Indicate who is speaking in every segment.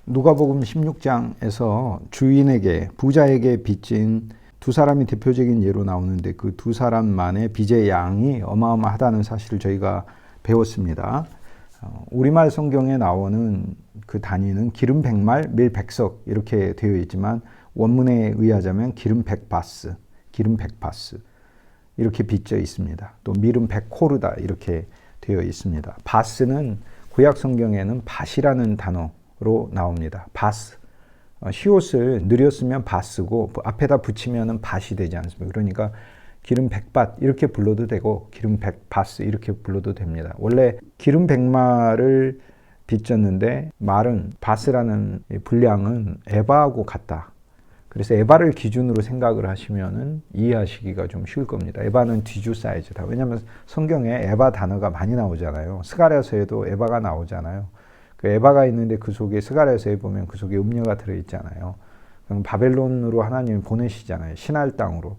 Speaker 1: 누가복음 16장에서 주인에게 부자에게 빚진 두 사람이 대표적인 예로 나오는데 그 두 사람만의 빚의 양이 어마어마하다는 사실을 저희가 배웠습니다. 우리말 성경에 나오는 그 단위는 기름 100말, 밀 100석 이렇게 되어 있지만 원문에 의하자면 기름 100바스, 기름 100바스 이렇게 빚져 있습니다. 또 밀은 100코르다 이렇게 되어 있습니다. 바스는 구약 성경에는 밭이라는 단어로 나옵니다. 바스. 시옷을 느렸으면 바스고 앞에다 붙이면은 밭이 되지 않습니까? 그러니까 기름 100밭 이렇게 불러도 되고 기름 100바스 이렇게 불러도 됩니다. 원래 기름 100마를 빚졌는데 말은 바스라는 분량은 에바하고 같다. 그래서 에바를 기준으로 생각을 하시면은 이해하시기가 좀 쉬울 겁니다. 에바는 뒤주 사이즈다. 왜냐하면 성경에 에바 단어가 많이 나오잖아요. 스가랴서에도 에바가 나오잖아요. 그 에바가 있는데 그 속에 스가랴서에 보면 그 속에 음료가 들어있잖아요. 그럼 바벨론으로 하나님이 보내시잖아요. 신할 땅으로.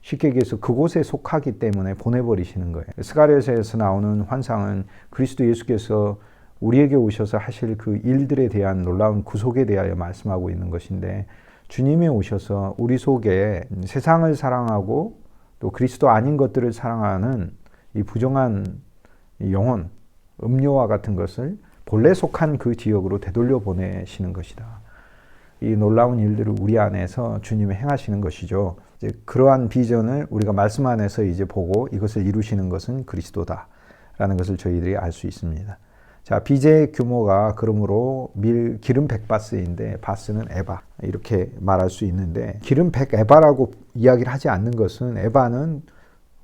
Speaker 1: 쉽게 얘기해서 그곳에 속하기 때문에 보내버리시는 거예요. 스가랴서에서 나오는 환상은 그리스도 예수께서 우리에게 오셔서 하실 그 일들에 대한 놀라운 구속에 대하여 말씀하고 있는 것인데 주님이 오셔서 우리 속에 세상을 사랑하고 또 그리스도 아닌 것들을 사랑하는 이 부정한 영혼, 음료와 같은 것을 본래 속한 그 지역으로 되돌려 보내시는 것이다. 이 놀라운 일들을 우리 안에서 주님이 행하시는 것이죠. 이제 그러한 비전을 우리가 말씀 안에서 이제 보고 이것을 이루시는 것은 그리스도다라는 것을 저희들이 알 수 있습니다. 자, 빚의 규모가 그러므로 기름 100바스인데 바스는 에바 이렇게 말할 수 있는데 기름 100에바라고 이야기를 하지 않는 것은 에바는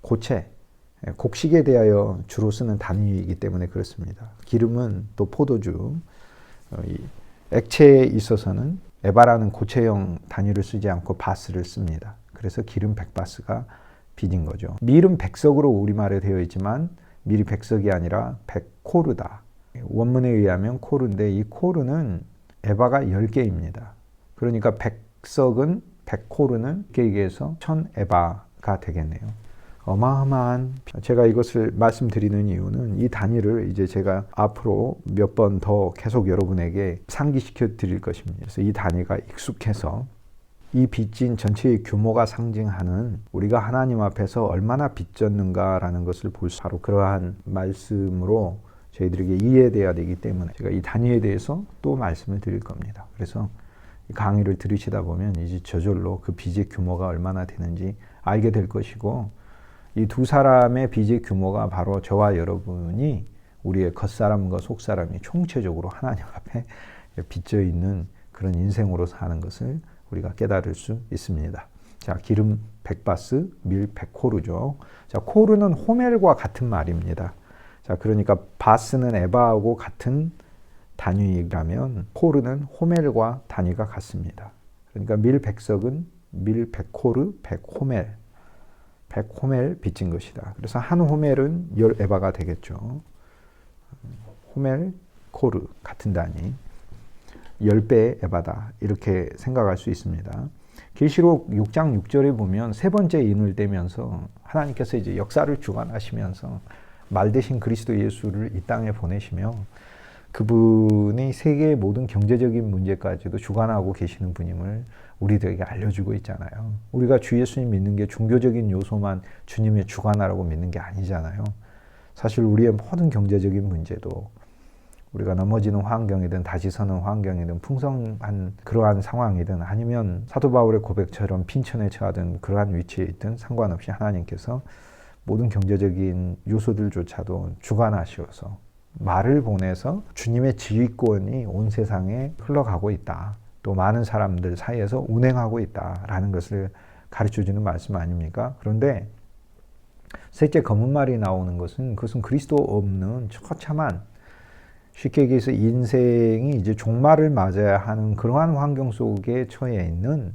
Speaker 1: 고체, 곡식에 대하여 주로 쓰는 단위이기 때문에 그렇습니다. 기름은 또 포도주, 액체에 있어서는 에바라는 고체형 단위를 쓰지 않고 바스를 씁니다. 그래서 기름 100바스가 빚인 거죠. 밀은 100석으로 우리말에 되어 있지만 밀이 100석이 아니라 100코르다. 원문에 의하면 코르인데 이 코르는 에바가 10개입니다. 그러니까 100석은 100코르는 쉽게 얘기해서 1000에바가 되겠네요. 어마어마한, 제가 이것을 말씀드리는 이유는 이 단위를 이제 제가 앞으로 몇 번 더 계속 여러분에게 상기시켜 드릴 것입니다. 그래서 이 단위가 익숙해서 이 빚진 전체의 규모가 상징하는 우리가 하나님 앞에서 얼마나 빚졌는가라는 것을 볼 수, 바로 그러한 말씀으로 저희들에게 이해돼야 되기 때문에 제가 이 단위에 대해서 또 말씀을 드릴 겁니다. 그래서 이 강의를 들으시다 보면 이제 저절로 그 빚의 규모가 얼마나 되는지 알게 될 것이고 이 두 사람의 빚의 규모가 바로 저와 여러분이 우리의 겉사람과 속사람이 총체적으로 하나님 앞에 빚져 있는 그런 인생으로 사는 것을 우리가 깨달을 수 있습니다. 자, 기름 100바스, 밀 100코르죠. 자, 코르는 호멜과 같은 말입니다. 자, 그러니까 바스는 에바하고 같은 단위라면 코르는 호멜과 단위가 같습니다. 그러니까 밀 100석은 밀 100코르, 100호멜, 100호멜 빚진 것이다. 그래서 한 호멜은 10에바가 되겠죠. 호멜, 코르 같은 단위, 10배의 에바다 이렇게 생각할 수 있습니다. 계시록 6장 6절에 보면 세 번째 인을 떼면서 하나님께서 이제 역사를 주관하시면서 말 대신 그리스도 예수를 이 땅에 보내시며 그분이 세계의 모든 경제적인 문제까지도 주관하고 계시는 분임을 우리들에게 알려주고 있잖아요. 우리가 주 예수님 믿는 게 종교적인 요소만 주님의 주관하라고 믿는 게 아니잖아요. 사실 우리의 모든 경제적인 문제도 우리가 넘어지는 환경이든 다시 서는 환경이든 풍성한 그러한 상황이든 아니면 사도 바울의 고백처럼 빈천에 처하든 그러한 위치에 있든 상관없이 하나님께서 모든 경제적인 요소들조차도 주관하시어서 말을 보내서 주님의 지휘권이 온 세상에 흘러가고 있다. 또 많은 사람들 사이에서 운행하고 있다라는 것을 가르쳐주는 말씀 아닙니까? 그런데 셋째 검은 말이 나오는 것은 그것은 그리스도 없는 처참한, 쉽게 얘기해서 인생이 이제 종말을 맞아야 하는 그러한 환경 속에 처해 있는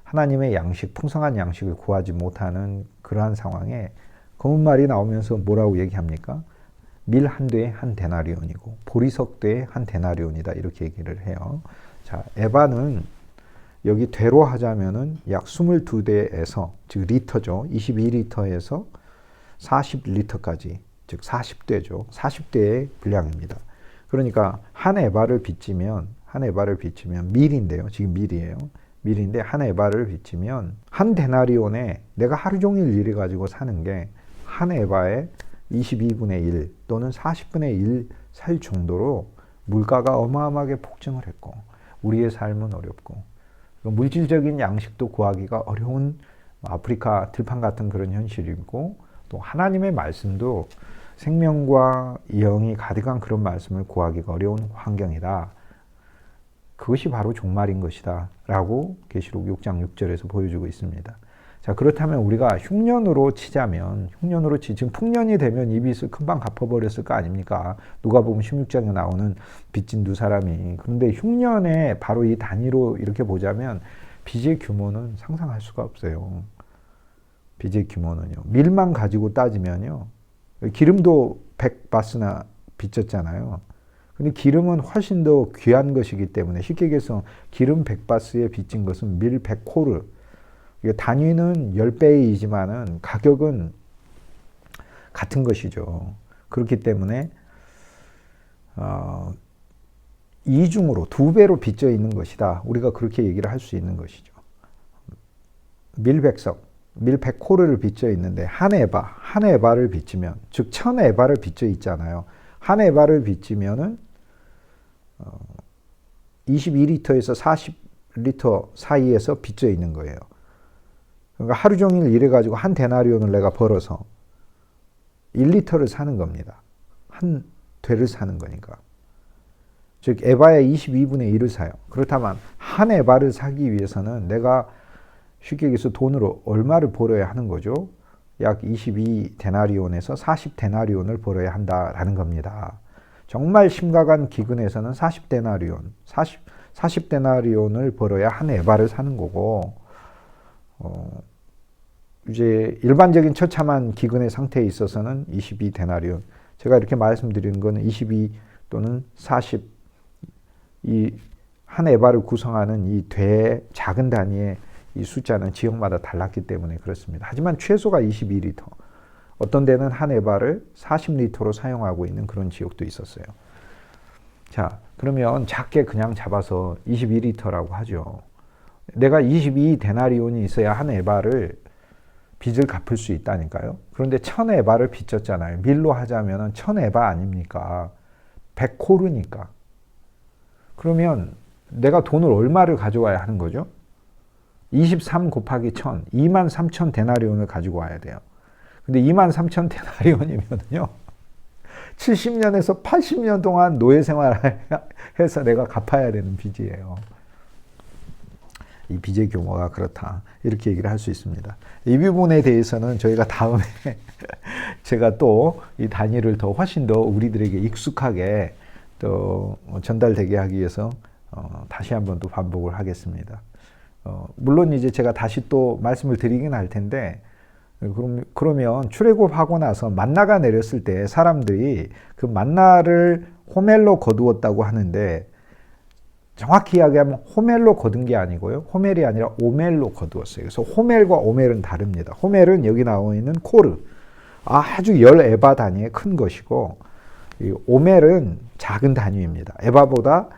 Speaker 1: 하나님의 양식, 풍성한 양식을 구하지 못하는 그러한 상황에 검은 말이 나오면서 뭐라고 얘기합니까? 밀 한 대에 한 데나리온이고 보리석 대에 한 데나리온이다 이렇게 얘기를 해요. 자, 에바는 여기 대로 하자면은 약 22대에서 즉 리터죠. 22리터에서 40리터까지 즉 40대죠. 40대의 분량입니다. 그러니까 한 에바를 빚지면 한 에바를 비추면 밀인데요. 지금 밀이에요. 밀인데 한 에바를 비추면 한 데나리온에 내가 하루 종일 일해 가지고 사는 게 한 에바에 22분의 1 또는 40분의 1 살 정도로 물가가 어마어마하게 폭증을 했고 우리의 삶은 어렵고 물질적인 양식도 구하기가 어려운 아프리카 들판 같은 그런 현실이고 또 하나님의 말씀도 생명과 영이 가득한 그런 말씀을 구하기가 어려운 환경이다. 그것이 바로 종말인 것이다 라고 계시록 6장 6절에서 보여주고 있습니다. 자, 그렇다면 우리가 흉년으로 치자면 지금 풍년이 되면 이 빚을 금방 갚아버렸을 거 아닙니까? 누가복음 16장에 나오는 빚진 두 사람이. 그런데 흉년에 바로 이 단위로 이렇게 보자면 빚의 규모는 상상할 수가 없어요. 빚의 규모는요. 밀만 가지고 따지면요. 기름도 100바스나 빚졌잖아요. 근데 기름은 훨씬 더 귀한 것이기 때문에 쉽게 얘기해서 기름 100바스에 빚진 것은 밀 100코르. 단위는 10배이지만은 가격은 같은 것이죠. 그렇기 때문에 이중으로 2배로 빚져 있는 것이다. 우리가 그렇게 얘기를 할 수 있는 것이죠. 밀 100석, 밀 100코르를 빚져 있는데 한 에바를 빚지면 즉 1000에바를 빚져 있잖아요. 한 에바를 빚지면은 22리터에서 40리터 사이에서 빚져 있는 거예요. 그러니까 하루 종일 일해가지고 한 데나리온을 내가 벌어서 1리터를 사는 겁니다. 한 되를 사는 거니까. 즉 에바의 22분의 1을 사요. 그렇다면 한 에바를 사기 위해서는 내가 쉽게 얘기해서 돈으로 얼마를 벌어야 하는 거죠? 약 22데나리온에서 40데나리온을 벌어야 한다라는 겁니다. 정말 심각한 기근에서는 40데나리온을 벌어야 한 에바를 사는 거고 이제 일반적인 처참한 기근의 상태에 있어서는 22데나리온. 제가 이렇게 말씀드리는 거는 22 또는 40 이 한 에바를 구성하는 이 작은 단위의 이 숫자는 지역마다 달랐기 때문에 그렇습니다. 하지만 최소가 22리터. 어떤 데는 한 에바를 40리터로 사용하고 있는 그런 지역도 있었어요. 자, 그러면 작게 그냥 잡아서 22리터라고 하죠. 내가 22데나리온이 있어야 한 에바를 빚을 갚을 수 있다니까요. 그런데 1000에바를 빚졌잖아요. 밀로 하자면 1000에바 아닙니까? 100코르니까. 그러면 내가 돈을 얼마를 가져와야 하는 거죠? 23 곱하기 1000, 23,000 데나리온을 가지고 와야 돼요. 근데 23,000 데나리온이면요. 70년에서 80년 동안 노예 생활을 해서 내가 갚아야 되는 빚이에요. 이 빚의 규모가 그렇다. 이렇게 얘기를 할 수 있습니다. 이 부분에 대해서는 저희가 다음에 제가 또 이 단위를 더 훨씬 더 우리들에게 익숙하게 또 전달되게 하기 위해서 다시 한번 또 반복을 하겠습니다. 물론 이제 제가 다시 또 말씀을 드리긴 할 텐데 그러면 출애굽하고 나서 만나가 내렸을 때 사람들이 그 만나를 호멜로 거두었다고 하는데 정확히 이야기하면 호멜로 거둔 게 아니고요. 호멜이 아니라 오멜로 거두었어요. 그래서 호멜과 오멜은 다릅니다. 호멜은 여기 나와 있는 코르. 아주 열 에바 단위의 큰 것이고 이 오멜은 작은 단위입니다. 에바보다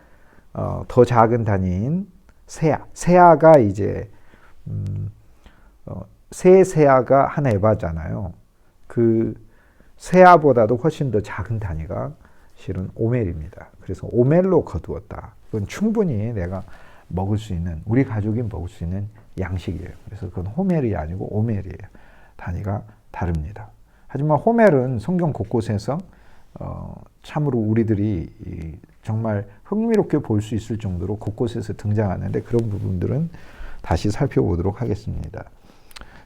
Speaker 1: 더 작은 단위인 세아. 세아가 이제 세아가 한 에바잖아요. 그 세아보다도 훨씬 더 작은 단위가 실은 오멜입니다. 그래서 오멜로 거두었다. 그건 충분히 내가 먹을 수 있는, 우리 가족이 먹을 수 있는 양식이에요. 그래서 그건 호멜이 아니고 오멜이에요. 단위가 다릅니다. 하지만 호멜은 성경 곳곳에서 참으로 우리들이 정말 흥미롭게 볼 수 있을 정도로 곳곳에서 등장하는데 그런 부분들은 다시 살펴보도록 하겠습니다.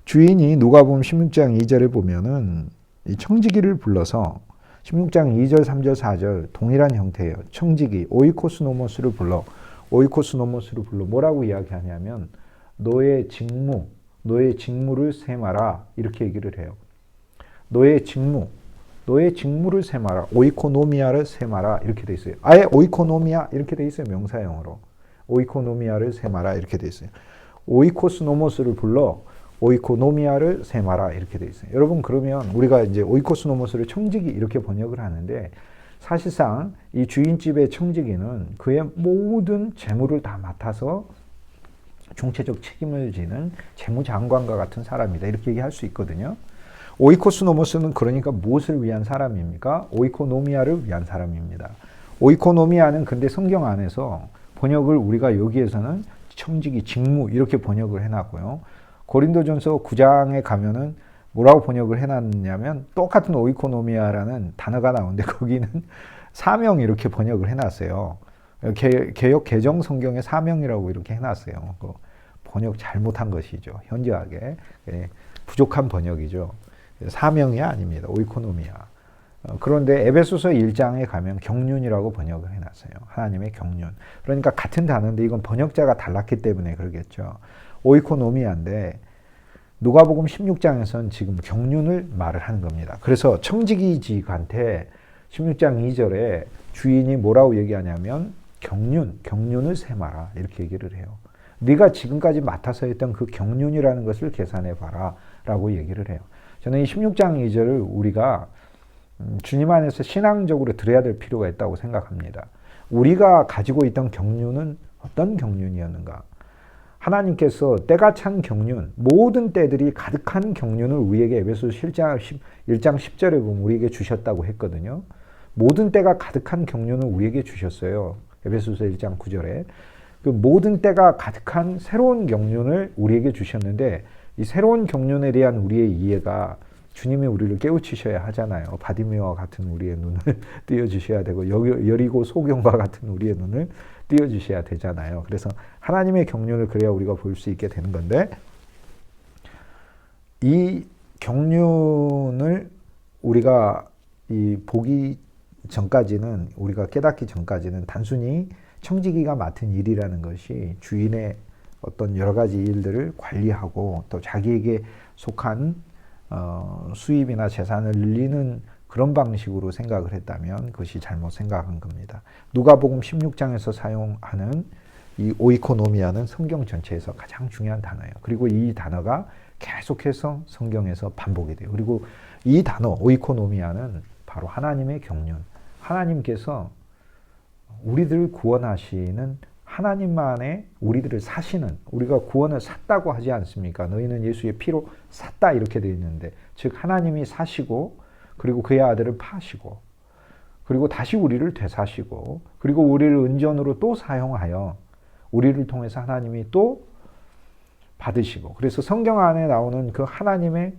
Speaker 1: 주인이 누가복음 16장 2절에 보면은 이 청지기를 불러서 16장 2절, 3절, 4절 동일한 형태예요. 청지기, 오이코스노모스를 불러 뭐라고 이야기하냐면 너의 직무를 세마라 이렇게 얘기를 해요. 너의 직무를 세마라. 오이코노미아를 세마라 이렇게 돼 있어요. 아예 오이코노미아 이렇게 돼 있어요. 명사형으로. 오이코노미아를 세마라 이렇게 돼 있어요. 오이코스노모스를 불러 오이코노미아를 세마라 이렇게 돼 있어요. 여러분 그러면 우리가 이제 오이코스노모스를 청지기 이렇게 번역을 하는데 사실상 이 주인집의 청지기는 그의 모든 재물을 다 맡아서 총체적 책임을 지는 재무장관과 같은 사람이다. 이렇게 얘기할 수 있거든요. 오이코스노모스는 그러니까 무엇을 위한 사람입니까? 오이코노미아를 위한 사람입니다. 오이코노미아는 근데 성경 안에서 번역을 우리가 여기에서는 청지기, 직무 이렇게 번역을 해놨고요. 고린도전서 9장에 가면은 뭐라고 번역을 해놨냐면 똑같은 오이코노미아라는 단어가 나오는데 거기는 사명 이렇게 번역을 해놨어요. 개역 개정 성경에 사명이라고 이렇게 해놨어요. 번역 잘못한 것이죠. 현저하게 부족한 번역이죠. 사명이 아닙니다. 오이코노미아. 그런데 에베소서 1장에 가면 경륜이라고 번역을 해놨어요. 하나님의 경륜. 그러니까 같은 단어인데 이건 번역자가 달랐기 때문에 그러겠죠. 오이코노미아인데 누가복음 16장에서는 지금 경륜을 말을 하는 겁니다. 그래서 청지기직한테 16장 2절에 주인이 뭐라고 얘기하냐면 경륜을 세마라 이렇게 얘기를 해요. 네가 지금까지 맡아서 했던 그 경륜이라는 것을 계산해봐라 라고 얘기를 해요. 저는 이 16장 2절을 우리가 주님 안에서 신앙적으로 들어야 될 필요가 있다고 생각합니다. 우리가 가지고 있던 경륜은 어떤 경륜이었는가? 하나님께서 때가 찬 경륜, 모든 때들이 가득한 경륜을 우리에게 에베소서 1장 10절에 보면 우리에게 주셨다고 했거든요. 모든 때가 가득한 경륜을 우리에게 주셨어요. 에베소서 1장 9절에. 그 모든 때가 가득한 새로운 경륜을 우리에게 주셨는데 이 새로운 경륜에 대한 우리의 이해가 주님이 우리를 깨우치셔야 하잖아요. 바디메어와 같은 우리의 눈을 띄워주셔야 되고 여리고 소경과 같은 우리의 눈을 띄워주셔야 되잖아요. 그래서 하나님의 경륜을 그래야 우리가 볼 수 있게 되는 건데 이 경륜을 우리가 보기 전까지는 우리가 깨닫기 전까지는 단순히 청지기가 맡은 일이라는 것이 주인의 어떤 여러 가지 일들을 관리하고 또 자기에게 속한 수입이나 재산을 늘리는 그런 방식으로 생각을 했다면 그것이 잘못 생각한 겁니다. 누가복음 16장에서 사용하는 이 오이코노미아는 성경 전체에서 가장 중요한 단어예요. 그리고 이 단어가 계속해서 성경에서 반복이 돼요. 그리고 이 단어 오이코노미아는 바로 하나님의 경륜. 하나님께서 우리들을 구원하시는 하나님만의 우리들을 사시는 우리가 구원을 샀다고 하지 않습니까? 너희는 예수의 피로 샀다 이렇게 되어 있는데 즉 하나님이 사시고 그리고 그의 아들을 파시고 그리고 다시 우리를 되사시고 그리고 우리를 은전으로 또 사용하여 우리를 통해서 하나님이 또 받으시고 그래서 성경 안에 나오는 그 하나님의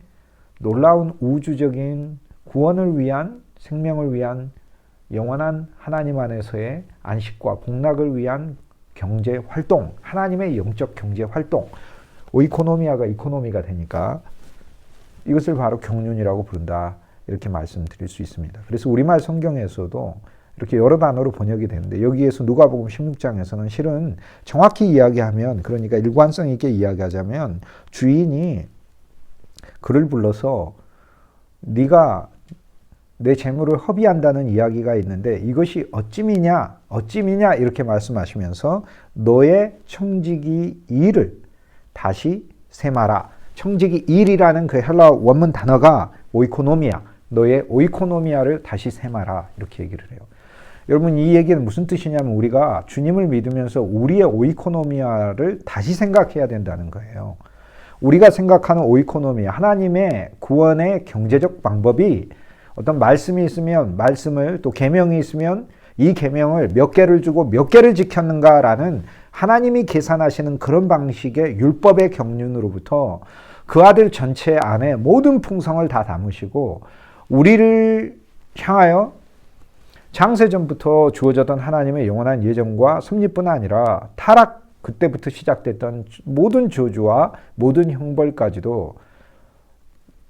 Speaker 1: 놀라운 우주적인 구원을 위한 생명을 위한 영원한 하나님 안에서의 안식과 복락을 위한 경제 활동, 하나님의 영적 경제 활동, 오이코노미아가 이코노미가 되니까 이것을 바로 경륜이라고 부른다. 이렇게 말씀드릴 수 있습니다. 그래서 우리말 성경에서도 이렇게 여러 단어로 번역이 되는데 여기에서 누가복음 16장에서는 실은 정확히 이야기하면 그러니까 일관성 있게 이야기하자면 주인이 그를 불러서 네가 내 재물을 허비한다는 이야기가 있는데 이것이 어찌미냐 이렇게 말씀하시면서 너의 청지기 일을 다시 세마라. 청지기 일이라는 그 헬라어 원문 단어가 오이코노미아, 너의 오이코노미아를 다시 세마라 이렇게 얘기를 해요. 여러분 이 얘기는 무슨 뜻이냐면 우리가 주님을 믿으면서 우리의 오이코노미아를 다시 생각해야 된다는 거예요. 우리가 생각하는 오이코노미아, 하나님의 구원의 경제적 방법이 어떤 말씀이 있으면 말씀을 또 계명이 있으면 이 계명을 몇 개를 주고 몇 개를 지켰는가라는 하나님이 계산하시는 그런 방식의 율법의 경륜으로부터 그 아들 전체 안에 모든 풍성을 다 담으시고 우리를 향하여 장세전부터 주어졌던 하나님의 영원한 예정과 섭리뿐 아니라 타락 그때부터 시작됐던 모든 저주와 모든 형벌까지도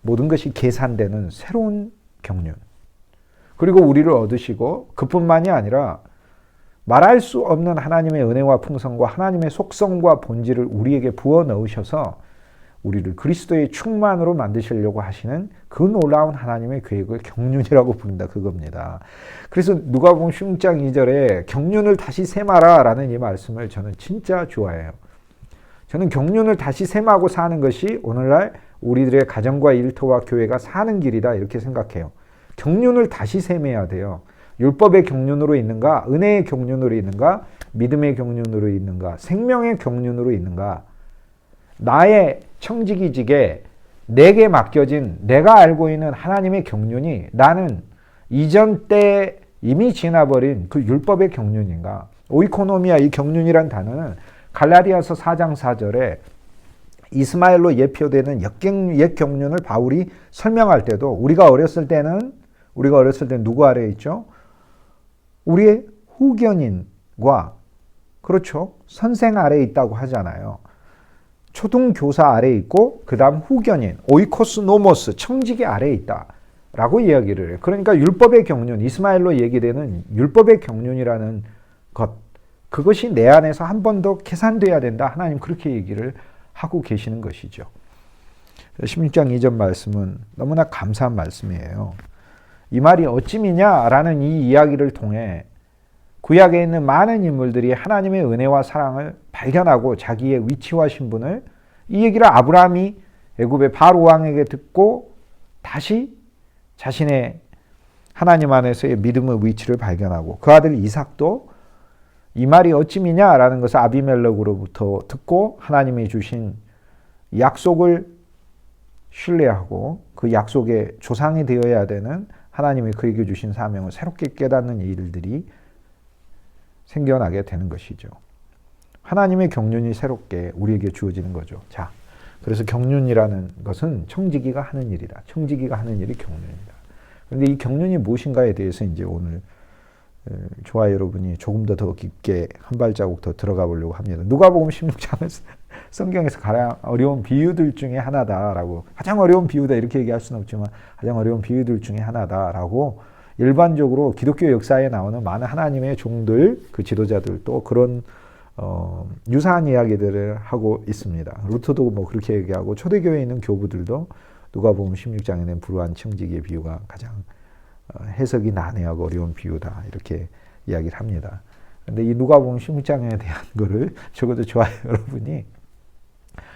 Speaker 1: 모든 것이 계산되는 새로운 경륜. 그리고 우리를 얻으시고 그뿐만이 아니라 말할 수 없는 하나님의 은혜와 풍성과 하나님의 속성과 본질을 우리에게 부어 넣으셔서 우리를 그리스도의 충만으로 만드시려고 하시는 그 놀라운 하나님의 계획을 경륜이라고 부른다 그겁니다. 그래서 누가복음 16장 2절에 경륜을 다시 세마라 라는 이 말씀을 저는 진짜 좋아해요. 저는 경륜을 다시 셈하고 사는 것이 오늘날 우리들의 가정과 일터와 교회가 사는 길이다 이렇게 생각해요. 경륜을 다시 셈해야 돼요. 율법의 경륜으로 있는가? 은혜의 경륜으로 있는가? 믿음의 경륜으로 있는가? 생명의 경륜으로 있는가? 나의 청지기직에 내게 맡겨진 내가 알고 있는 하나님의 경륜이 나는 이전 때 이미 지나버린 그 율법의 경륜인가? 오이코노미아, 이 경륜이란 단어는 갈라디아서 4장 4절에 이스마엘로 예표되는 옛 경륜을 바울이 설명할 때도 우리가 어렸을 때는 누구 아래에 있죠? 우리의 후견인과 그렇죠. 선생 아래에 있다고 하잖아요. 초등교사 아래에 있고 그 다음 후견인, 오이코스 노모스, 청지기 아래에 있다라고 이야기를 해요. 그러니까 율법의 경륜, 이스마엘로 얘기되는 율법의 경륜이라는 것, 그것이 내 안에서 한 번 더 계산돼야 된다. 하나님 그렇게 얘기를 하고 계시는 것이죠. 16장 2절 말씀은 너무나 감사한 말씀이에요. 이 말이 어찌미냐라는 이 이야기를 통해 구약에 있는 많은 인물들이 하나님의 은혜와 사랑을 발견하고 자기의 위치와 신분을, 이 얘기를 아브라함이 애굽의 바로 왕에게 듣고 다시 자신의 하나님 안에서의 믿음의 위치를 발견하고 그 아들 이삭도 이 말이 어찌미냐라는 것을 아비멜렉으로부터 듣고 하나님이 주신 약속을 신뢰하고 그 약속의 조상이 되어야 되는 하나님이 그에게 주신 사명을 새롭게 깨닫는 일들이 생겨나게 되는 것이죠. 하나님의 경륜이 새롭게 우리에게 주어지는 거죠. 자, 그래서 경륜이라는 것은 청지기가 하는 일이다. 청지기가 하는 일이 경륜이다. 그런데 이 경륜이 무엇인가에 대해서 이제 오늘 저와 여러분이 조금 더 깊게 한 발자국 더 들어가 보려고 합니다. 누가복음 16장은 성경에서 가장 어려운 비유들 중에 하나다라고, 가장 어려운 비유다 이렇게 얘기할 수는 없지만 가장 어려운 비유들 중에 하나다라고 일반적으로 기독교 역사에 나오는 많은 하나님의 종들, 그 지도자들도 그런 유사한 이야기들을 하고 있습니다. 루터도 뭐 그렇게 얘기하고 초대교회에 있는 교부들도 누가복음 16장에는 불우한 청지기의 비유가 가장 해석이 난해하고 어려운 비유다 이렇게 이야기를 합니다. 그런데 이 누가복음 16장에 대한 거를 적어도 저와 여러분이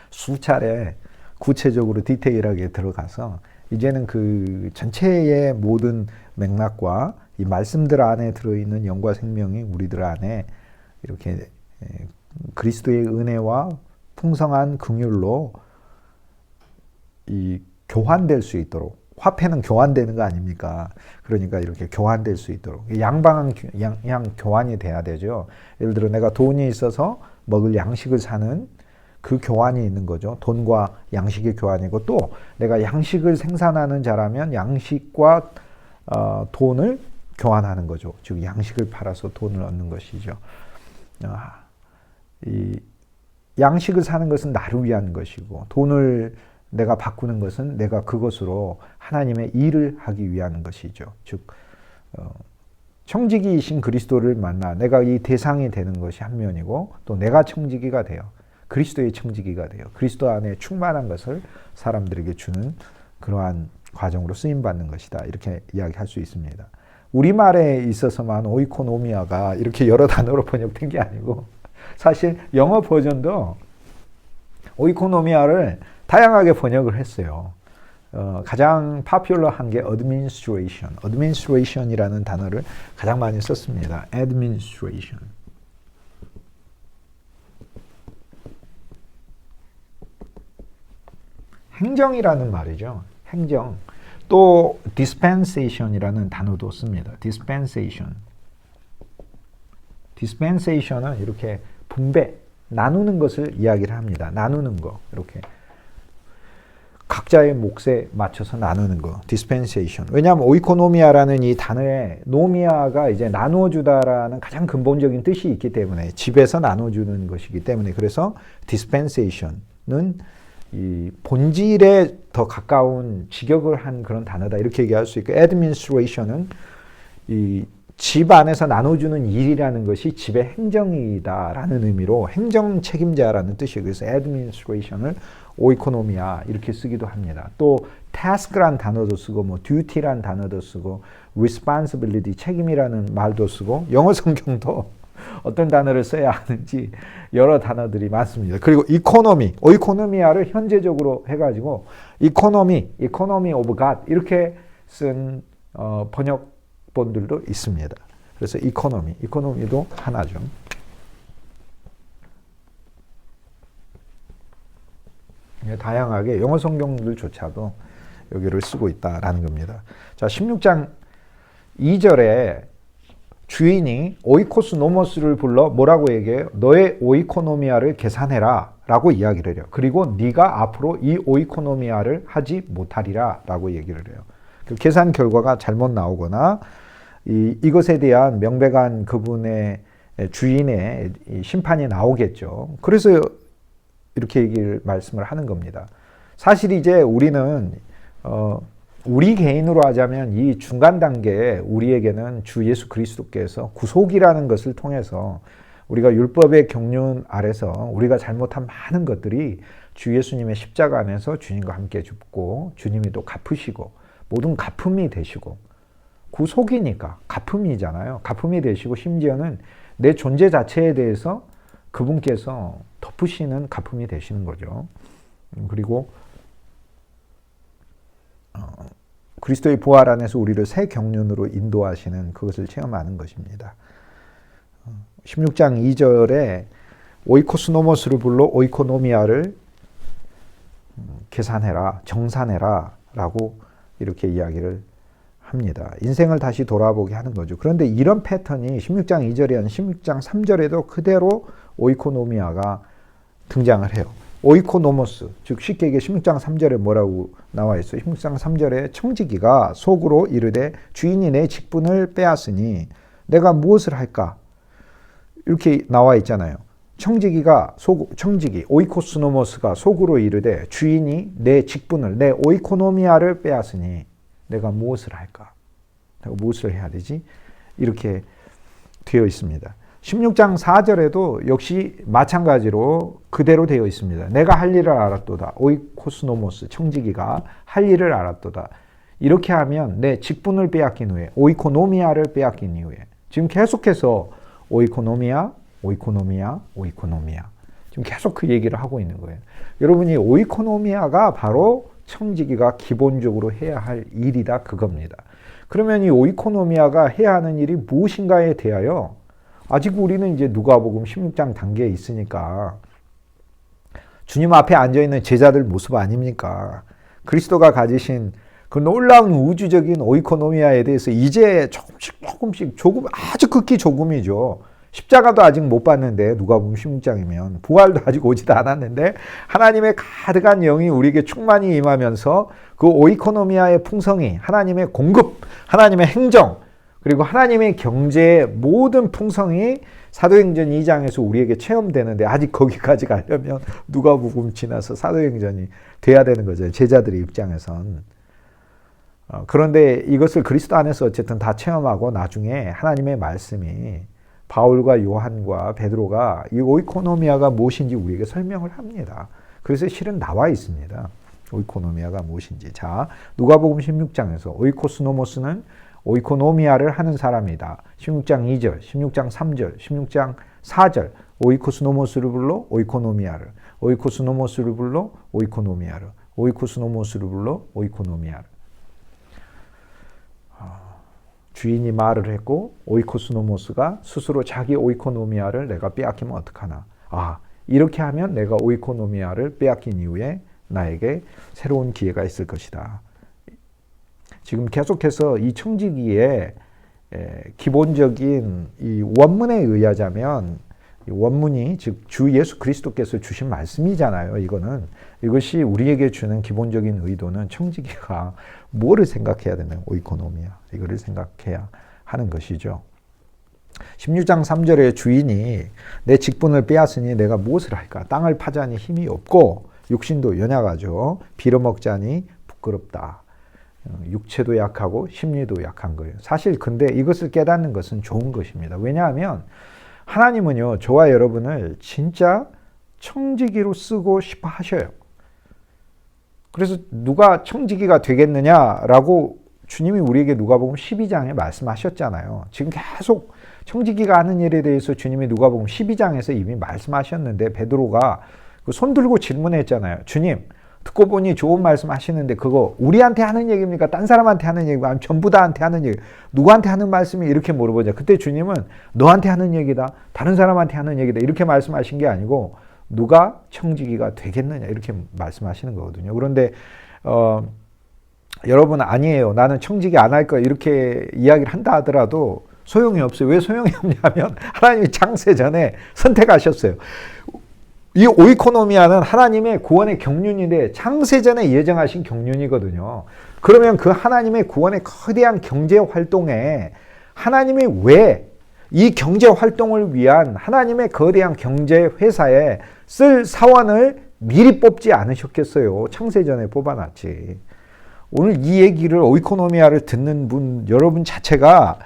Speaker 1: 수차례 구체적으로 디테일하게 들어가서 이제는 그 전체의 모든 맥락과 이 말씀들 안에 들어있는 영과 생명이 우리들 안에 이렇게 그리스도의 은혜와 풍성한 긍휼로 이 교환될 수 있도록, 화폐는 교환되는 거 아닙니까? 그러니까 이렇게 교환될 수 있도록 양방향 교환이 돼야 되죠. 예를 들어 내가 돈이 있어서 먹을 양식을 사는 그 교환이 있는 거죠. 돈과 양식의 교환이고, 또 내가 양식을 생산하는 자라면 양식과 돈을 교환하는 거죠. 즉 양식을 팔아서 돈을 얻는 것이죠. 이 양식을 사는 것은 나를 위한 것이고, 돈을 내가 바꾸는 것은 내가 그것으로 하나님의 일을 하기 위한 것이죠. 즉 청지기이신 그리스도를 만나 내가 이 대상이 되는 것이 한 면이고, 또 내가 청지기가 되어 그리스도의 청지기가 되어 그리스도 안에 충만한 것을 사람들에게 주는 그러한 과정으로 쓰임받는 것이다. 이렇게 이야기할 수 있습니다. 우리말에 있어서만 오이코노미아가 이렇게 여러 단어로 번역된 게 아니고, 사실 영어 버전도 오이코노미아를 다양하게 번역을 했어요. 가장 파퓰러한 게 administration이라는 단어를 가장 많이 썼습니다. administration. 행정이라는 말이죠. 행정. 또 dispensation이라는 단어도 씁니다. dispensation은 이렇게 분배, 나누는 것을 이야기를 합니다. 나누는 거, 이렇게 각자의 몫에 맞춰서 나누는 거, dispensation. 왜냐하면 오이코노미아라는 이 단어에 노미아가 이제 나누어주다라는 가장 근본적인 뜻이 있기 때문에, 집에서 나눠주는 것이기 때문에, 그래서 dispensation은 이 본질에 더 가까운 직역을 한 그런 단어다 이렇게 얘기할 수 있고, administration은 이 집 안에서 나눠주는 일이라는 것이 집의 행정이다라는 의미로 행정 책임자라는 뜻이에요. 그래서 administration을 오이코노미아 이렇게 쓰기도 합니다. 또 task란 단어도 쓰고, 뭐 duty란 단어도 쓰고, responsibility 책임이라는 말도 쓰고, 영어 성경도 어떤 단어를 써야 하는지 여러 단어들이 많습니다. 그리고 economy, 오이코노미아를 현재적으로 해가지고 economy of God 이렇게 쓴 번역 본들도 있습니다. 그래서 이코노미도 하나죠. 다양하게 영어 성경들조차도 여기를 쓰고 있다라는 겁니다. 자, 16장 2절에 주인이 오이코스 노모스를 불러 뭐라고 얘기해요? 너의 오이코노미아를 계산해라 라고 이야기를 해요. 그리고 네가 앞으로 이 오이코노미아를 하지 못하리라 라고 얘기를 해요. 그 계산 결과가 잘못 나오거나 이것에 대한 명백한 그분의 주인의 심판이 나오겠죠. 그래서 이렇게 말씀을 하는 겁니다. 사실 이제 우리는 우리 개인으로 하자면 이 중간 단계에 우리에게는 주 예수 그리스도께서 구속이라는 것을 통해서 우리가 율법의 경륜 아래서 우리가 잘못한 많은 것들이 주 예수님의 십자가 안에서 주님과 함께 죽고 주님이 또 갚으시고 모든 갚음이 되시고 구속이니까 갚음이잖아요. 갚음이 되시고 심지어는 내 존재 자체에 대해서 그분께서 덮으시는 갚음이 되시는 거죠. 그리고 그리스도의 부활 안에서 우리를 새 경륜으로 인도하시는 그것을 체험하는 것입니다. 16장 2절에 오이코스노모스를 불러 오이코노미아를 계산해라, 정산해라 라고 이렇게 이야기를 합니다. 인생을 다시 돌아보게 하는 거죠. 그런데 이런 패턴이 16장 2절이 아닌 16장 3절에도 그대로 오이코노미아가 등장을 해요. 오이코노모스, 즉 쉽게 얘기해 16장 3절에 뭐라고 나와 있어요? 16장 3절에 청지기가 속으로 이르되 주인이 내 직분을 빼앗으니 내가 무엇을 할까? 이렇게 나와 있잖아요. 청지기 오이코스노모스가 속으로 이르되 주인이 내 직분을, 내 오이코노미아를 빼앗으니 내가 무엇을 할까? 내가 무엇을 해야 되지? 이렇게 되어 있습니다. 16장 4절에도 역시 마찬가지로 그대로 되어 있습니다. 내가 할 일을 알았도다. 오이코스노모스, 청지기가 할 일을 알았도다. 이렇게 하면 내 직분을 빼앗긴 후에, 오이코노미아를 빼앗긴 이후에, 지금 계속해서 오이코노미아. 지금 계속 그 얘기를 하고 있는 거예요. 여러분이 오이코노미아가 바로 청지기가 기본적으로 해야 할 일이다 그겁니다. 그러면 이 오이코노미아가 해야 하는 일이 무엇인가에 대하여 아직 우리는 이제 누가복음 16장 단계에 있으니까 주님 앞에 앉아있는 제자들 모습 아닙니까? 그리스도가 가지신 그 놀라운 우주적인 오이코노미아에 대해서 이제 조금씩 아주 극히 조금이죠. 십자가도 아직 못 봤는데 누가복음 16장이면 부활도 아직 오지도 않았는데 하나님의 가득한 영이 우리에게 충만히 임하면서 그 오이코노미아의 풍성이 하나님의 공급, 하나님의 행정 그리고 하나님의 경제의 모든 풍성이 사도행전 2장에서 우리에게 체험되는데 아직 거기까지 가려면 누가복음 지나서 사도행전이 돼야 되는 거죠. 제자들의 입장에선. 그런데 이것을 그리스도 안에서 어쨌든 다 체험하고 나중에 하나님의 말씀이 바울과 요한과 베드로가 이 오이코노미아가 무엇인지 우리에게 설명을 합니다. 그래서 실은 나와 있습니다. 오이코노미아가 무엇인지. 자, 누가복음 16장에서 오이코스노모스는 오이코노미아를 하는 사람이다. 16장 2절, 16장 3절, 16장 4절 오이코스노모스를 불러 오이코노미아를, 오이코스노모스를 불러 오이코노미아를, 오이코스노모스를 불러 오이코노미아를. 주인이 말을 했고 오이코스노모스가 스스로 자기 오이코노미아를 내가 빼앗기면 어떡하나. 이렇게 하면 내가 오이코노미아를 빼앗긴 이후에 나에게 새로운 기회가 있을 것이다. 지금 계속해서 이 청지기의 기본적인 이 원문에 의하자면 이 원문이 즉 주 예수 그리스도께서 주신 말씀이잖아요. 이것이 우리에게 주는 기본적인 의도는 청지기가 뭐를 생각해야 되나요? 오이코노미아. 이거를 생각해야 하는 것이죠. 16장 3절에 주인이 내 직분을 빼앗으니 내가 무엇을 할까? 땅을 파자니 힘이 없고 육신도 연약하죠. 빌어먹자니 부끄럽다. 육체도 약하고 심리도 약한 거예요. 사실 근데 이것을 깨닫는 것은 좋은 것입니다. 왜냐하면 하나님은요, 저와 여러분을 진짜 청지기로 쓰고 싶어 하셔요. 그래서 누가 청지기가 되겠느냐라고 주님이 우리에게 누가복음 12장에 말씀하셨잖아요. 지금 계속 청지기가 하는 일에 대해서 주님이 누가복음 12장에서 이미 말씀하셨는데 베드로가 손 들고 질문했잖아요. 주님, 듣고 보니 좋은 말씀 하시는데 그거 우리한테 하는 얘기입니까? 딴 사람한테 하는 얘기가 아니면 전부 다한테 하는 얘기. 누구한테 하는 말씀이 이렇게 물어보죠. 그때 주님은 너한테 하는 얘기다. 다른 사람한테 하는 얘기다. 이렇게 말씀하신 게 아니고 누가 청지기가 되겠느냐 이렇게 말씀하시는 거거든요. 그런데 여러분 아니에요. 나는 청지기 안 할 거야. 이렇게 이야기를 한다 하더라도 소용이 없어요. 왜 소용이 없냐면 하나님이 창세 전에 선택하셨어요. 이 오이코노미아는 하나님의 구원의 경륜인데 창세전에 예정하신 경륜이거든요. 그러면 그 하나님의 구원의 거대한 경제 활동에 하나님이 왜 이 경제 활동을 위한 하나님의 거대한 경제 회사에 쓸 사원을 미리 뽑지 않으셨겠어요. 창세전에 뽑아놨지. 오늘 이 얘기를 오이코노미아를 듣는 분 여러분 자체가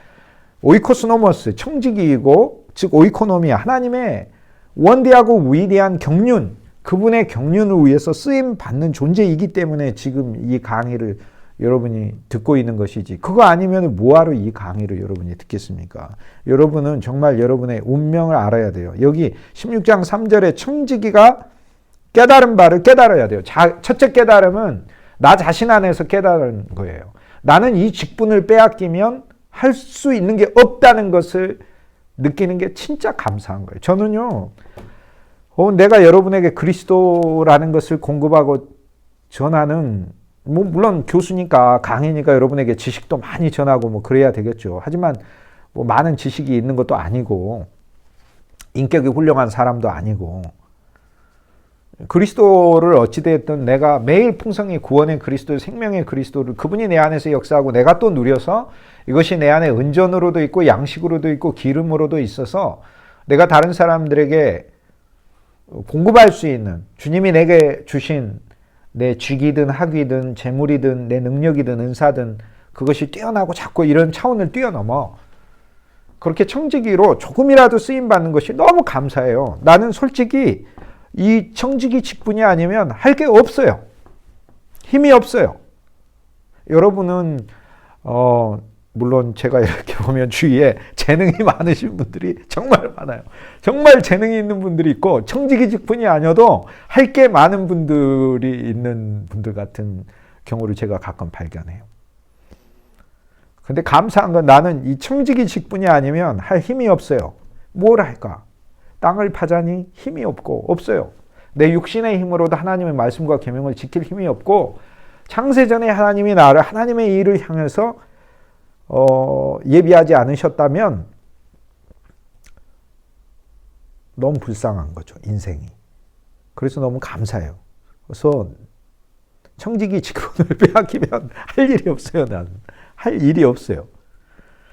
Speaker 1: 오이코스노머스 청지기이고 즉 오이코노미아 하나님의 원대하고 위대한 경륜, 그분의 경륜을 위해서 쓰임 받는 존재이기 때문에 지금 이 강의를 여러분이 듣고 있는 것이지. 그거 아니면 뭐하러 이 강의를 여러분이 듣겠습니까? 여러분은 정말 여러분의 운명을 알아야 돼요. 여기 16장 3절에 청지기가 깨달은 바를 깨달아야 돼요. 첫째 깨달음은 나 자신 안에서 깨달은 거예요. 나는 이 직분을 빼앗기면 할 수 있는 게 없다는 것을 느끼는 게 진짜 감사한 거예요. 저는요, 내가 여러분에게 그리스도라는 것을 공급하고 전하는, 물론 교수니까 강의니까 여러분에게 지식도 많이 전하고 그래야 되겠죠. 하지만 많은 지식이 있는 것도 아니고, 인격이 훌륭한 사람도 아니고, 그리스도를 어찌되었든 내가 매일 풍성히 구원의 그리스도, 생명의 그리스도를 그분이 내 안에서 역사하고 내가 또 누려서 이것이 내 안에 은전으로도 있고 양식으로도 있고 기름으로도 있어서 내가 다른 사람들에게 공급할 수 있는 주님이 내게 주신 내 직이든 학위든 재물이든 내 능력이든 은사든 그것이 뛰어나고 자꾸 이런 차원을 뛰어넘어 그렇게 청지기로 조금이라도 쓰임받는 것이 너무 감사해요. 나는 솔직히 이 청지기 직분이 아니면 할 게 없어요. 힘이 없어요. 여러분은 물론 제가 이렇게 보면 주위에 재능이 많으신 분들이 정말 많아요. 정말 재능이 있는 분들이 있고 청지기 직분이 아니어도 할 게 많은 분들이 있는 분들 같은 경우를 제가 가끔 발견해요. 근데 감사한 건 나는 이 청지기 직분이 아니면 할 힘이 없어요. 뭘 할까? 땅을 파자니 힘이 없어요. 내 육신의 힘으로도 하나님의 말씀과 계명을 지킬 힘이 없고 창세전에 하나님이 나를 하나님의 일을 향해서 예비하지 않으셨다면 너무 불쌍한 거죠. 인생이. 그래서 너무 감사해요. 그래서 청지기 직분을 빼앗기면 할 일이 없어요. 나는. 할 일이 없어요.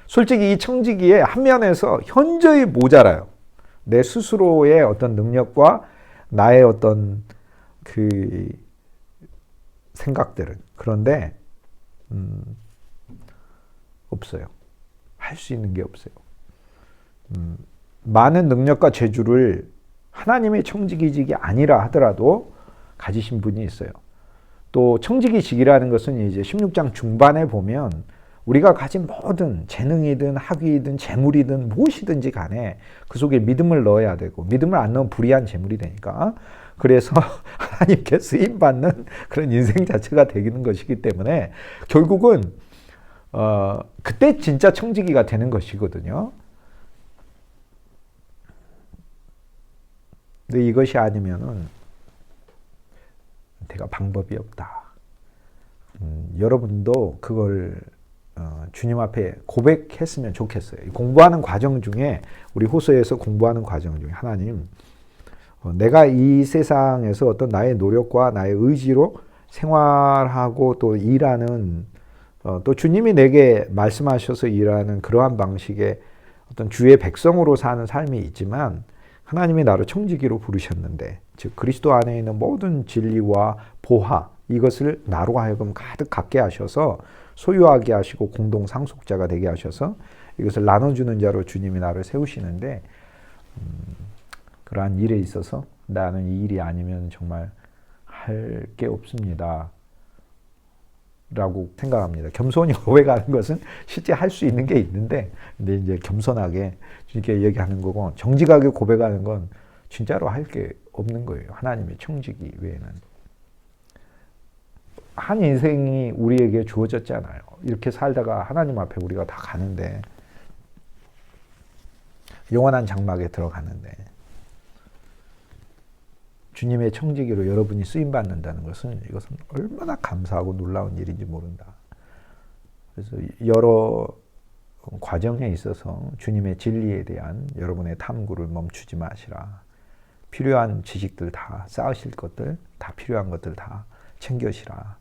Speaker 1: 솔직히 이 청지기의 한 면에서 현저히 모자라요. 내 스스로의 어떤 능력과 나의 어떤 그 생각들은. 그런데 없어요. 할 수 있는 게 없어요. 많은 능력과 재주를 하나님의 청지기직이 아니라 하더라도 가지신 분이 있어요. 또 청지기직이라는 것은 이제 16장 중반에 보면 우리가 가진 모든 재능이든 학위이든 재물이든 무엇이든지 간에 그 속에 믿음을 넣어야 되고 믿음을 안 넣으면 불의한 재물이 되니까 그래서 하나님께 쓰임받는 그런 인생 자체가 되는 것이기 때문에 결국은 그때 진짜 청지기가 되는 것이거든요. 근데 이것이 아니면은 내가 방법이 없다. 여러분도 그걸 주님 앞에 고백했으면 좋겠어요. 공부하는 과정 중에 우리 호소에서 공부하는 과정 중에 하나님 내가 이 세상에서 어떤 나의 노력과 나의 의지로 생활하고 또 일하는 또 주님이 내게 말씀하셔서 일하는 그러한 방식의 어떤 주의 백성으로 사는 삶이 있지만 하나님이 나를 청지기로 부르셨는데 즉 그리스도 안에 있는 모든 진리와 보화 이것을 나로 하여금 가득 갖게 하셔서 소유하게 하시고 공동 상속자가 되게 하셔서 이것을 나눠주는 자로 주님이 나를 세우시는데 그러한 일에 있어서 나는 이 일이 아니면 정말 할 게 없습니다. 라고 생각합니다. 겸손히 고백하는 것은 실제 할 수 있는 게 있는데 근데 이제 겸손하게 이렇게 얘기하는 거고 정직하게 고백하는 건 진짜로 할 게 없는 거예요. 하나님의 청지기 외에는. 한 인생이 우리에게 주어졌잖아요. 이렇게 살다가 하나님 앞에 우리가 다 가는데, 영원한 장막에 들어가는데, 주님의 청지기로 여러분이 쓰임받는다는 것은 이것은 얼마나 감사하고 놀라운 일인지 모른다. 그래서 여러 과정에 있어서 주님의 진리에 대한 여러분의 탐구를 멈추지 마시라. 필요한 지식들 다, 쌓으실 것들, 다 필요한 것들 다 챙겨시라.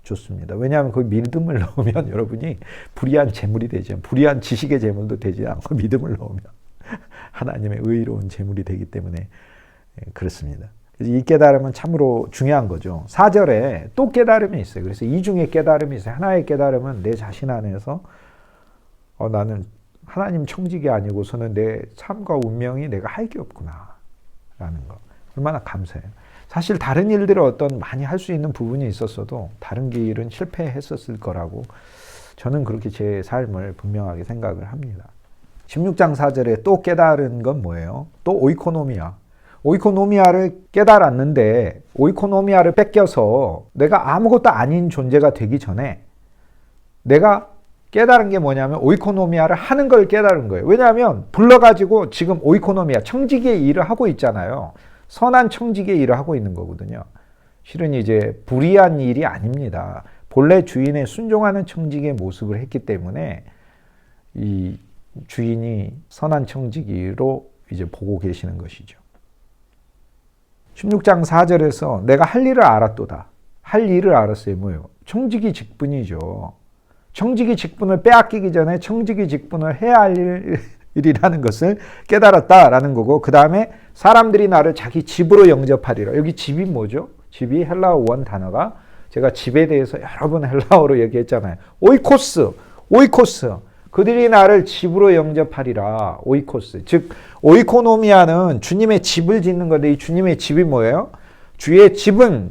Speaker 1: 좋습니다. 왜냐하면 그 믿음을 넣으면 여러분이 불의한 재물이 되죠. 불의한 지식의 재물도 되지 않고 믿음을 넣으면 하나님의 의로운 재물이 되기 때문에 그렇습니다. 이 깨달음은 참으로 중요한 거죠. 4절에 또 깨달음이 있어요. 그래서 이 중에 깨달음이 있어요. 하나의 깨달음은 내 자신 안에서 나는 하나님 청지기 아니고서는 내 삶과 운명이 내가 할 게 없구나 라는 거. 얼마나 감사해요. 사실 다른 일들을 어떤 많이 할 수 있는 부분이 있었어도 다른 길은 실패했었을 거라고 저는 그렇게 제 삶을 분명하게 생각을 합니다. 16장 4절에 또 깨달은 건 뭐예요? 또 오이코노미아. 오이코노미아를 깨달았는데 오이코노미아를 뺏겨서 내가 아무것도 아닌 존재가 되기 전에 내가 깨달은 게 뭐냐면 오이코노미아를 하는 걸 깨달은 거예요. 왜냐하면 불러가지고 지금 오이코노미아, 청지기의 일을 하고 있잖아요. 선한 청지기의 일을 하고 있는 거거든요. 실은 이제 불의한 일이 아닙니다. 본래 주인에 순종하는 청지기의 모습을 했기 때문에 이 주인이 선한 청지기로 이제 보고 계시는 것이죠. 16장 4절에서 내가 할 일을 알았도다. 할 일을 알았어요. 뭐예요? 청지기 직분이죠. 청지기 직분을 빼앗기기 전에 청지기 직분을 해야 할 일이라는 것을 깨달았다라는 거고, 그 다음에 사람들이 나를 자기 집으로 영접하리라. 여기 집이 뭐죠? 집이 헬라어 원 단어가, 제가 집에 대해서 여러 번 헬라어로 얘기했잖아요. 오이코스. 그들이 나를 집으로 영접하리라. 오이코스. 즉 오이코노미아는 주님의 집을 짓는 건데, 이 주님의 집이 뭐예요? 주의 집은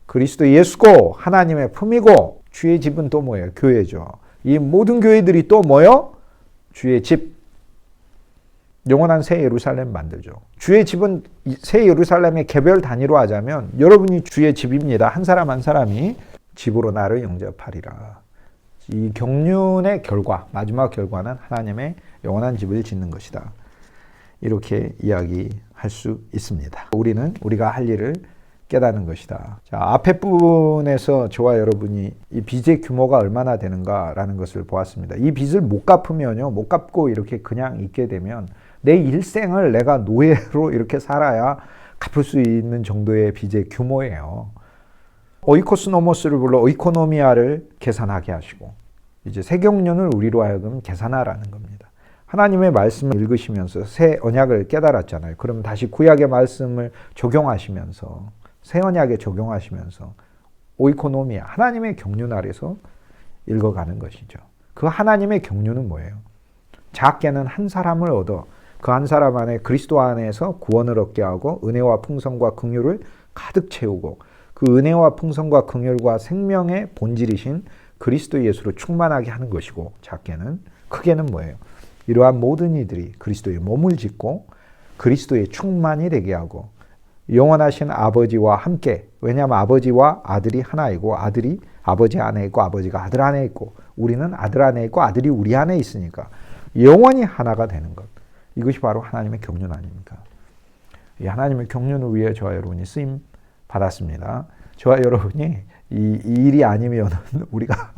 Speaker 1: 그리스도 예수고 하나님의 품이고, 주의 집은 또 뭐예요? 교회죠. 이 모든 교회들이 또 뭐예요? 주의 집. 영원한 새 예루살렘 만들죠. 주의 집은 새 예루살렘의 개별 단위로 하자면 여러분이 주의 집입니다. 한 사람 한 사람이 집으로 나를 영접하리라. 이 경륜의 결과, 마지막 결과는 하나님의 영원한 집을 짓는 것이다. 이렇게 이야기할 수 있습니다. 우리는 우리가 할 일을 깨닫는 것이다. 자, 앞에 부분에서 저와 여러분이 이 빚의 규모가 얼마나 되는가라는 것을 보았습니다. 이 빚을 못 갚으면요, 못 갚고 이렇게 그냥 있게 되면 내 일생을 내가 노예로 이렇게 살아야 갚을 수 있는 정도의 빚의 규모예요. 오이코스노모스를 불러 오이코노미아를 계산하게 하시고, 이제 새 경륜을 우리로 하여금 계산하라는 겁니다. 하나님의 말씀을 읽으시면서 새 언약을 깨달았잖아요. 그럼 다시 구약의 말씀을 적용하시면서, 새 언약에 적용하시면서 오이코노미아, 하나님의 경륜 아래서 읽어가는 것이죠. 그 하나님의 경륜은 뭐예요? 작게는 한 사람을 얻어 그 한 사람 안에 그리스도 안에서 구원을 얻게 하고 은혜와 풍성과 긍휼을 가득 채우고 그 은혜와 풍성과 긍휼과 생명의 본질이신 그리스도 예수로 충만하게 하는 것이고, 작게는, 크게는 뭐예요? 이러한 모든 이들이 그리스도의 몸을 짓고 그리스도의 충만이 되게 하고 영원하신 아버지와 함께, 왜냐하면 아버지와 아들이 하나이고 아들이 아버지 안에 있고 아버지가 아들 안에 있고 우리는 아들 안에 있고 아들이 우리 안에 있으니까 영원히 하나가 되는 것. 이것이 바로 하나님의 경륜 아닙니까? 이 하나님의 경륜을 위해 저와 여러분이 쓰임 받았습니다. 저와 여러분이 이 일이 아니면 우리가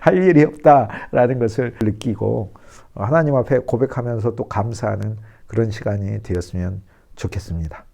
Speaker 1: 할 일이 없다라는 것을 느끼고 하나님 앞에 고백하면서 또 감사하는 그런 시간이 되었으면 좋겠습니다.